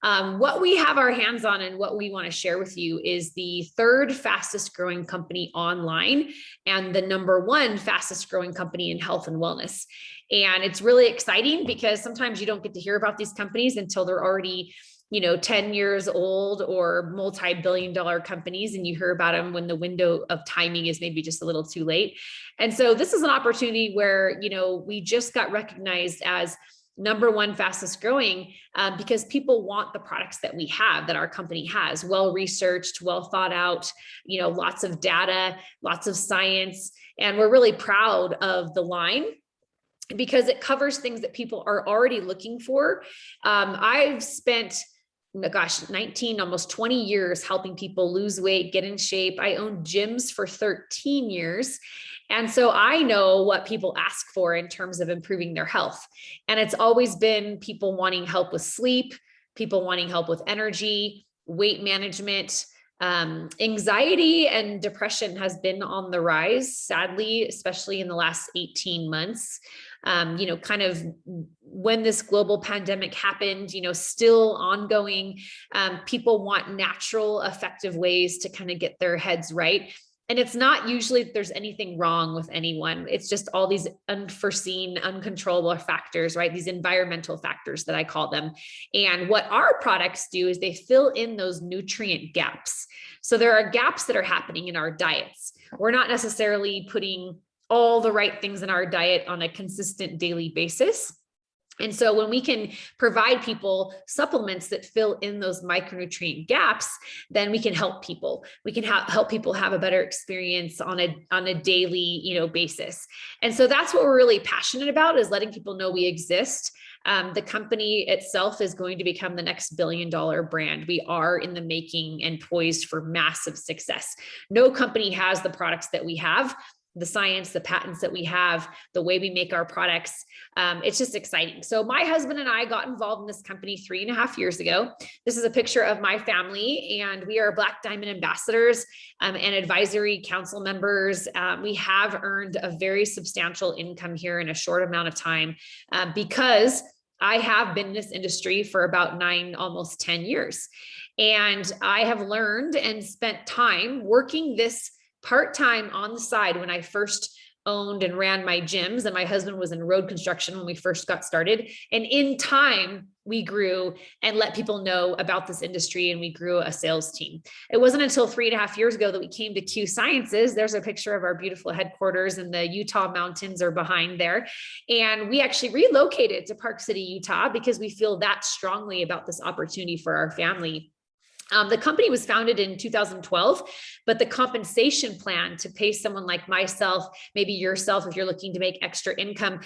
What we have our hands on and what we want to share with you is the third fastest growing company online and the number one fastest growing company in health and wellness. And it's really exciting because sometimes you don't get to hear about these companies until they're already 10 years old or multi-billion-dollar companies, and you hear about them when the window of timing is maybe just a little too late. And so this is an opportunity where, we just got recognized as number one fastest growing because people want the products that we have, that our company has, well-researched, well thought out, lots of data, lots of science. And we're really proud of the line because it covers things that people are already looking for. I've spent 19, almost 20 years helping people lose weight, get in shape. I owned gyms for 13 years. And so I know what people ask for in terms of improving their health. And it's always been people wanting help with sleep, people wanting help with energy, weight management. Anxiety and depression has been on the rise, sadly, especially in the last 18 months. Kind of when this global pandemic happened, still ongoing, people want natural, effective ways to kind of get their heads right. And it's not usually that there's anything wrong with anyone. It's just all these unforeseen, uncontrollable factors, right? These environmental factors that I call them. And what our products do is they fill in those nutrient gaps. So there are gaps that are happening in our diets. We're not necessarily putting all the right things in our diet on a consistent daily basis. And so when we can provide people supplements that fill in those micronutrient gaps, then we can help people. We can help people have a better experience on a daily, basis. And so that's what we're really passionate about, is letting people know we exist. The company itself is going to become the next billion-dollar brand. We are in the making and poised for massive success. No company has the products that we have, the science, the patents that we have, the way we make our products. It's just exciting. So my husband and I got involved in this company 3.5 years ago. This is a picture of my family, and we are Black Diamond ambassadors and advisory council members. We have earned a very substantial income here in a short amount of time because I have been in this industry for about 9, almost 10 years. And I have learned and spent time working this part-time on the side when I first owned and ran my gyms, and my husband was in road construction when we first got started. And in time, we grew and let people know about this industry, and we grew a sales team. It wasn't until 3.5 years ago that we came to Q Sciences. There's a picture of our beautiful headquarters, and the Utah mountains are behind there. And we actually relocated to Park City, Utah, because we feel that strongly about this opportunity for our family. The company was founded in 2012, but the compensation plan to pay someone like myself, maybe yourself, if you're looking to make extra income,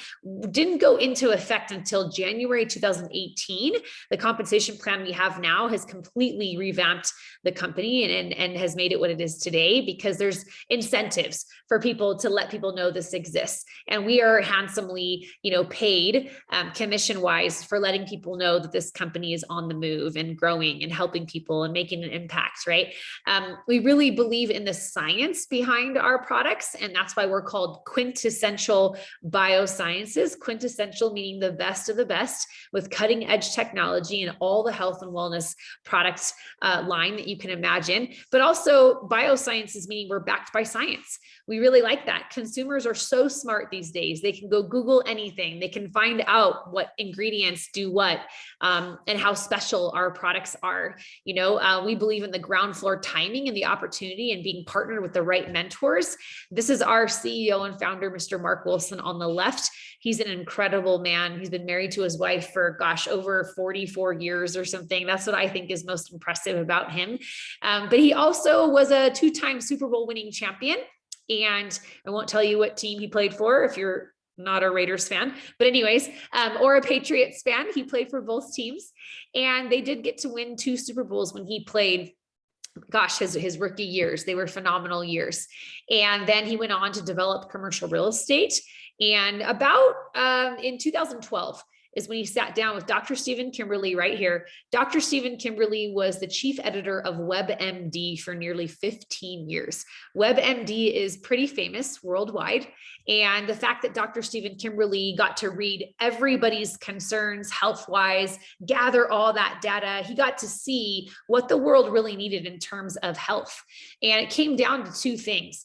didn't go into effect until January 2018. The compensation plan we have now has completely revamped the company and has made it what it is today, because there's incentives for people to let people know this exists. And we are handsomely, paid commission-wise for letting people know that this company is on the move and growing and helping people and making an impact, right? We really believe in the science behind our products, and that's why we're called quintessential biosciences. Quintessential meaning the best of the best, with cutting edge technology and all the health and wellness products line that you can imagine. But also biosciences meaning we're backed by science. We really like that. Consumers are so smart these days. They can go Google anything. They can find out what ingredients do what, and how special our products are. We believe in the ground floor timing and the opportunity and being partnered with the right mentors. This is our CEO and founder, Mr. Mark Wilson, on the left. He's an incredible man. He's been married to his wife for, over 44 years or something. That's what I think is most impressive about him. But he also was a 2-time Super Bowl winning champion. And I won't tell you what team he played for if you're not a Raiders fan, but anyways, or a Patriots fan. He played for both teams, and they did get to win 2 Super Bowls when he played. His rookie years. They were phenomenal years. And then he went on to develop commercial real estate. And about in 2012, is when he sat down with Dr. Stephen Kimberly right here. Dr. Stephen Kimberly was the chief editor of WebMD for nearly 15 years. WebMD is pretty famous worldwide. And the fact that Dr. Stephen Kimberly got to read everybody's concerns health-wise, gather all that data, he got to see what the world really needed in terms of health. And it came down to two things: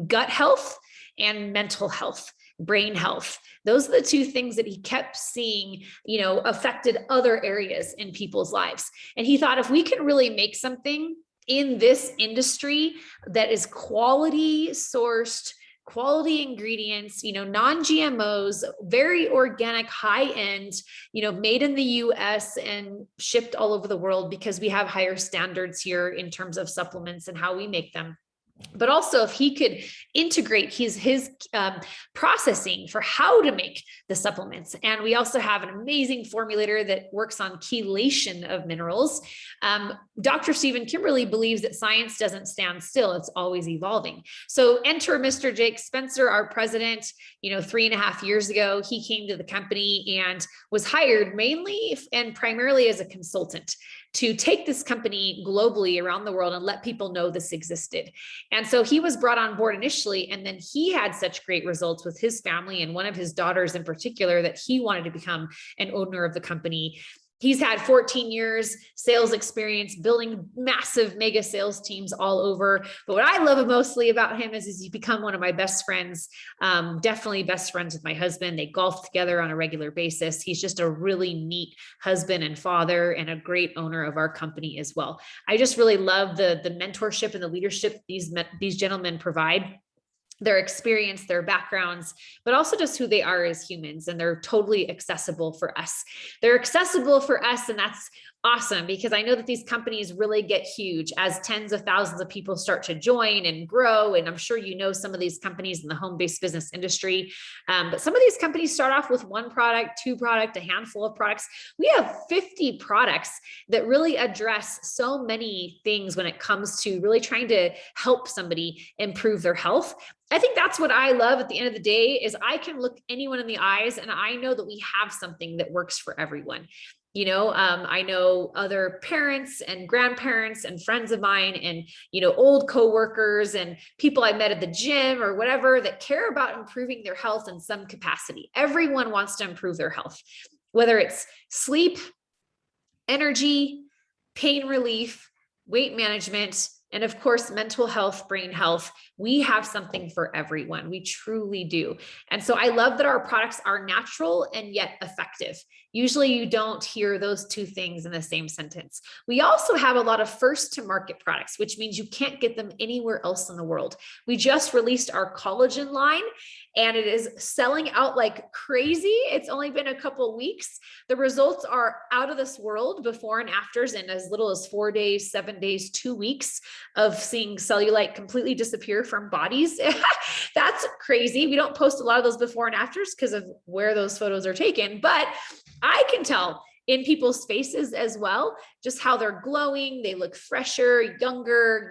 gut health and mental health, brain health. Those are the two things that he kept seeing, affected other areas in people's lives. And he thought, if we can really make something in this industry that is quality sourced, quality ingredients, non-GMOs, very organic, high end, made in the US and shipped all over the world, because we have higher standards here in terms of supplements and how we make them. But also, if he could integrate his processing for how to make the supplements. And we also have an amazing formulator that works on chelation of minerals. Dr. Stephen Kimberly believes that science doesn't stand still. It's always evolving. So enter Mr. Jake Spencer, our president. 3.5 years ago, he came to the company and was hired mainly and primarily as a consultant to take this company globally around the world and let people know this existed. And so he was brought on board initially, and then he had such great results with his family and one of his daughters in particular that he wanted to become an owner of the company. He's had 14 years sales experience building massive mega sales teams all over. But what I love mostly about him is he's become one of my best friends, definitely best friends with my husband. They golf together on a regular basis. He's just a really neat husband and father and a great owner of our company as well. I just really love the mentorship and the leadership these gentlemen provide. Their experience, their backgrounds, but also just who they are as humans. And they're totally accessible for us. They're accessible for us. And that's awesome, because I know that these companies really get huge as tens of thousands of people start to join and grow. And I'm sure some of these companies in the home-based business industry. But some of these companies start off with one product, two product, a handful of products. We have 50 products that really address so many things when it comes to really trying to help somebody improve their health. I think that's what I love at the end of the day, is I can look anyone in the eyes and I know that we have something that works for everyone. I know other parents and grandparents and friends of mine and, old coworkers and people I met at the gym or whatever that care about improving their health in some capacity. Everyone wants to improve their health, whether it's sleep, energy, pain relief, weight management, and of course, mental health, brain health. We have something for everyone. We truly do. And so I love that our products are natural and yet effective. Usually you don't hear those two things in the same sentence. We also have a lot of first to market products, which means you can't get them anywhere else in the world. We just released our collagen line and it is selling out like crazy. It's only been a couple of weeks. The results are out of this world, before and afters, in as little as 4 days, 7 days, 2 weeks of seeing cellulite completely disappear from bodies. That's crazy. We don't post a lot of those before and afters because of where those photos are taken, but I can tell in people's faces as well, just how they're glowing. They look fresher, younger,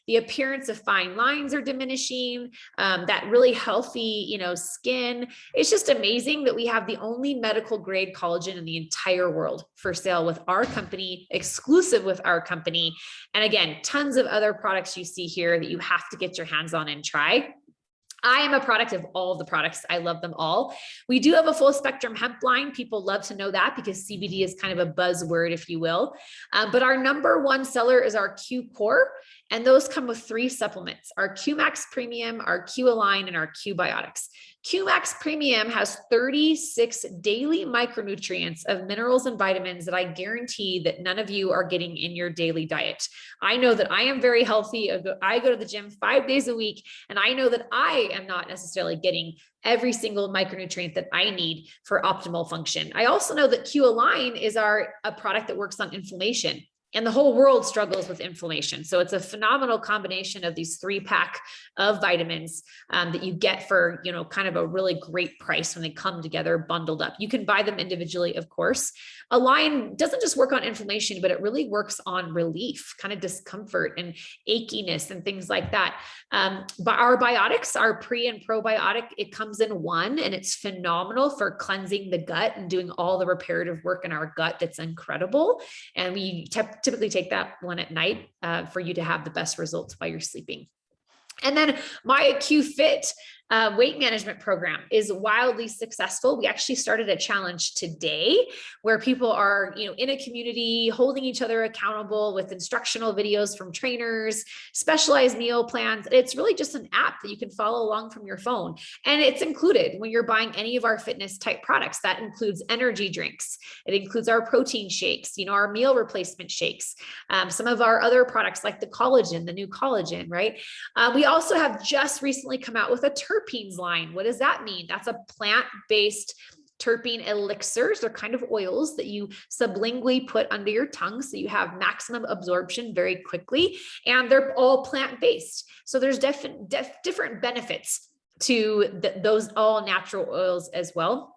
the appearance of fine lines are diminishing, that really healthy, skin. It's just amazing that we have the only medical grade collagen in the entire world for sale with our company, exclusive with our company. And again, tons of other products you see here that you have to get your hands on and try. I am a product of all of the products. I love them all. We do have a full spectrum hemp line. People love to know that because CBD is kind of a buzzword, if you will. But our number one seller is our Q Core. And those come with 3 supplements: our Q Max Premium, our Q Align, and our Q Biotics. Q Max Premium has 36 daily micronutrients of minerals and vitamins that I guarantee that none of you are getting in your daily diet. I know that I am very healthy. I go to the gym 5 days a week, and I know that I am not necessarily getting every single micronutrient that I need for optimal function. I also know that Q Align is a product that works on inflammation. And the whole world struggles with inflammation. So it's a phenomenal combination of these 3-pack of vitamins that you get for, kind of a really great price when they come together bundled up. You can buy them individually, of course. Align doesn't just work on inflammation, but it really works on relief, kind of discomfort and achiness and things like that. But our biotics, our pre and probiotic, it comes in one, and it's phenomenal for cleansing the gut and doing all the reparative work in our gut. That's incredible. And we typically take that one at night for you to have the best results while you're sleeping. And then my Q-Fit weight management program is wildly successful. We actually started a challenge today where people are, in a community holding each other accountable with instructional videos from trainers, specialized meal plans. It's really just an app that you can follow along from your phone. And it's included when you're buying any of our fitness type products. That includes energy drinks. It includes our protein shakes, our meal replacement shakes, some of our other products like the collagen, the new collagen, right? We also have just recently come out with a terpenes line. What does that mean? That's a plant-based terpene elixirs. They're kind of oils that you sublingually put under your tongue, so you have maximum absorption very quickly, and they're all plant-based. So there's different benefits to those all natural oils as well.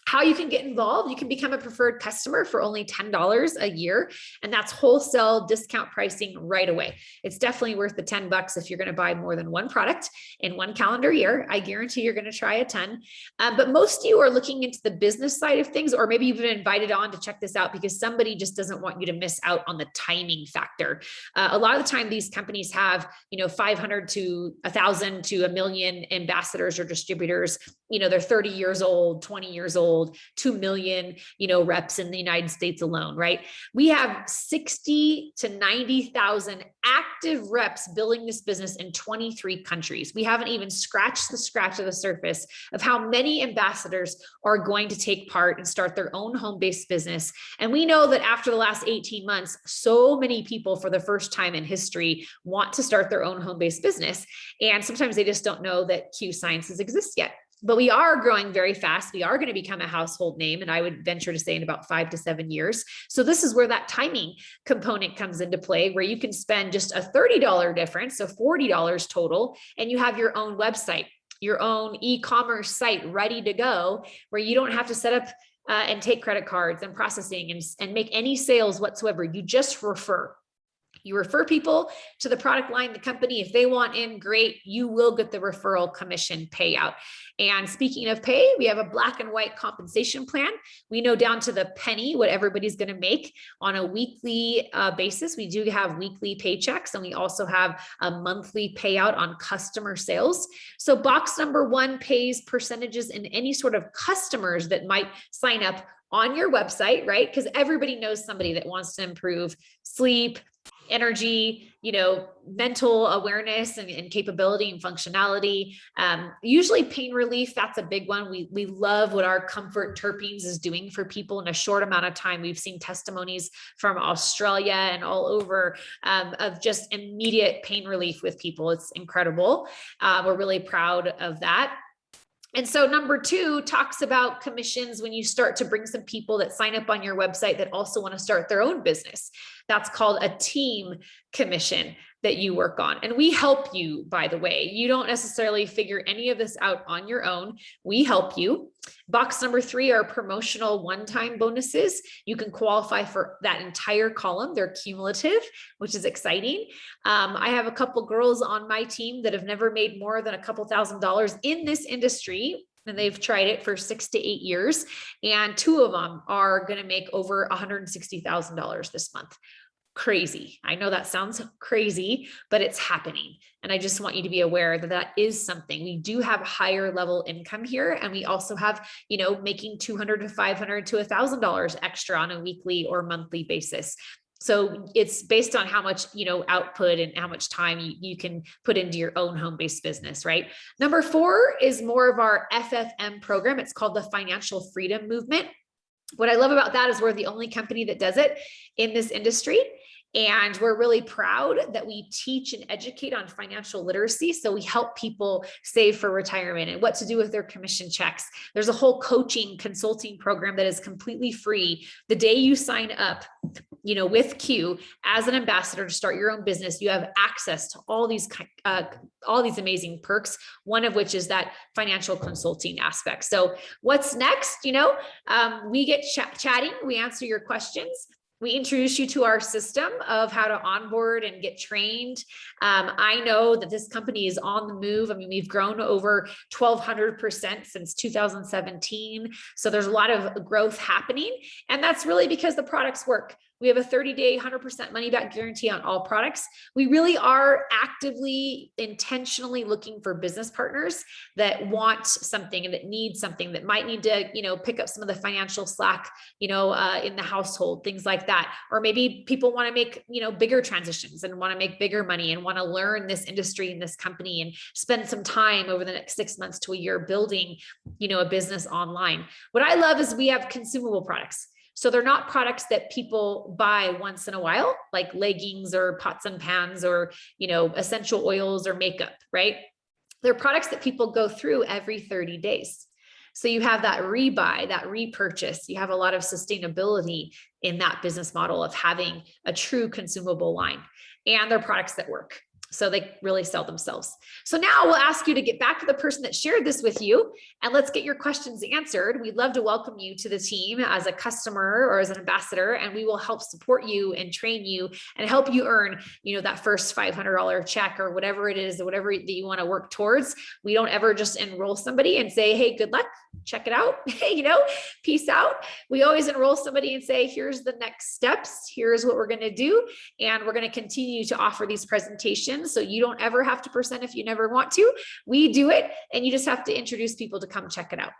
How you can get involved, you can become a preferred customer for only $10 a year. And that's wholesale discount pricing right away. It's definitely worth the $10 if you're going to buy more than one product in one calendar year. I guarantee you're going to try a ton. But most of you are looking into the business side of things, or maybe you've been invited on to check this out because somebody just doesn't want you to miss out on the timing factor. A lot of the time, these companies have, 500 to 1,000 to 1,000,000 ambassadors or distributors. They're 30 years old, 20 years old, 2 million, reps in the United States alone, right? We have 60 to 90,000 active reps building this business in 23 countries. We haven't even scratched of the surface of how many ambassadors are going to take part and start their own home-based business. And we know that after the last 18 months, so many people for the first time in history want to start their own home-based business. And sometimes they just don't know that Q Sciences exists yet. But we are growing very fast. We are going to become a household name. And I would venture to say in about 5 to 7 years. So this is where that timing component comes into play, where you can spend just a $30 difference, so $40 total, and you have your own website, your own e-commerce site ready to go, where you don't have to set up and take credit cards and processing and make any sales whatsoever. You just refer. You refer people to the product line, the company. If they want in, great, you will get the referral commission payout. And speaking of pay, we have a black and white compensation plan. We know down to the penny what everybody's going to make on a weekly basis. We do have weekly paychecks, and we also have a monthly payout on customer sales. So box number 1 pays percentages in any sort of customers that might sign up on your website, right? Because everybody knows somebody that wants to improve sleep, energy, mental awareness and capability and functionality. Usually pain relief, that's a big one. We love what our comfort terpenes is doing for people in a short amount of time. We've seen testimonies from Australia and all over of just immediate pain relief with people. It's incredible. We're really proud of that. And so number 2 talks about commissions when you start to bring some people that sign up on your website that also want to start their own business. That's called a team commission that you work on. And we help you, by the way. You don't necessarily figure any of this out on your own. We help you. Box number 3 are promotional one-time bonuses. You can qualify for that entire column. They're cumulative, which is exciting. I have a couple girls on my team that have never made more than a couple $1,000s in this industry, and they've tried it for 6 to 8 years. And 2 of them are going to make over $160,000 this month. Crazy. I know that sounds crazy, but it's happening. And I just want you to be aware that that is something. We do have higher level income here. And we also have, making $200 to $500 to $1,000 extra on a weekly or monthly basis. So it's based on how much, output and how much time you can put into your own home-based business, right? Number 4 is more of our FFM program. It's called the Financial Freedom Movement. What I love about that is we're the only company that does it in this industry. And we're really proud that we teach and educate on financial literacy. So we help people save for retirement and what to do with their commission checks. There's a whole coaching consulting program that is completely free. The day you sign up with Q as an ambassador to start your own business, you have access to all these amazing perks, one of which is that financial consulting aspect. So what's next? We get chatting, we answer your questions. We introduce you to our system of how to onboard and get trained. I know that this company is on the move. I mean, we've grown over 1,200% since 2017. So there's a lot of growth happening. And that's really because the products work. We have a 30-day, 100% money back guarantee on all products. We really are actively, intentionally looking for business partners that want something and that need something, that might need to, pick up some of the financial slack, in the household, things like that. Or maybe people want to make, bigger transitions and want to make bigger money and want to learn this industry and this company and spend some time over the next 6 months to a year building, a business online. What I love is we have consumable products. So they're not products that people buy once in a while, like leggings or pots and pans or, essential oils or makeup, right? They're products that people go through every 30 days. So you have that rebuy, that repurchase. You have a lot of sustainability in that business model of having a true consumable line, and they're products that work. So they really sell themselves. So now we'll ask you to get back to the person that shared this with you, and let's get your questions answered. We'd love to welcome you to the team as a customer or as an ambassador, and we will help support you and train you and help you earn, that first $500 check or whatever it is, or whatever that you want to work towards. We don't ever just enroll somebody and say, hey, good luck, check it out, peace out. We always enroll somebody and say, here's the next steps. Here's what we're going to do. And we're going to continue to offer these presentations. So you don't ever have to present if you never want to. We do it, and you just have to introduce people to come check it out.